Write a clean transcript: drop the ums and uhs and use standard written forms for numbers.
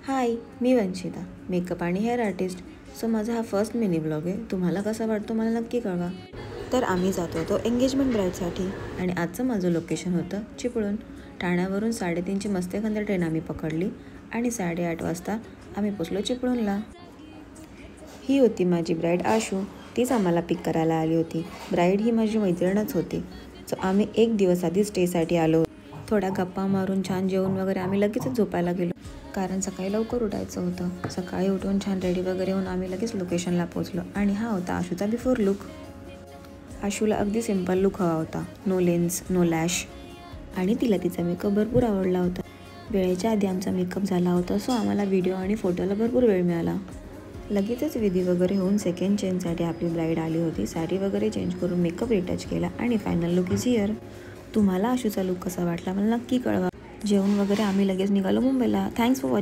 हाय, मी Vanshita, makeup आणि hair artist. So माझा हा फर्स्ट मिनी ब्लॉग आहे. तुम्हाला कसा वाटतो मला नक्की कळवा. तर आम्ही जातो होतो एंगेजमेंट ब्राईडसाठी आणि आजचं माझं लोकेशन होतं चिपळूण. ठाण्यावरून 3:30ची मस्तेखंद ट्रेन आम्ही पकडली आणि 8:30 वाजता आम्ही पोचलो चिपळूणला. ही होती माझी ब्राईड आशू. तीच आम्हाला पिक करायला आली होती. ब्राईड ही माझी मैत्रीणच होती. सो आम्ही एक दिवस आधी स्टेसाठी आलो. थोड्या गप्पा मारून छान जेवण वगैरे आम्ही लगेचच झोपायला गेलो, कारण सकाळी लवकर उठायचं होतं. सकाळी उठून छान रेडी वगैरे होऊन आम्ही लगेच लोकेशनला पोचलो आणि हा होता आशूचा बिफोर लुक. आशूला अगदी सिम्पल लुक हवा होता. नो लेन्स, नो लॅश, आणि तिला तिचा मेकअप भरपूर आवडला होता. वेळेच्या आधी आमचा मेकअप झाला होता, सो आम्हाला व्हिडिओ आणि फोटोला भरपूर वेळ मिळाला. लगेचच विधी वगैरे होऊन सेकंड चेंजसाठी आपली ब्राईड आली होती. साडी वगैरे चेंज करून मेकअप रिटच केला आणि फायनल लुक इज हिअर. तुम्हाला आशूचा लुक कसा वाटला मला नक्की कळवा. जेवण वगैरे आम्ही लगेच निघालो मुंबईला. Thanks for watching.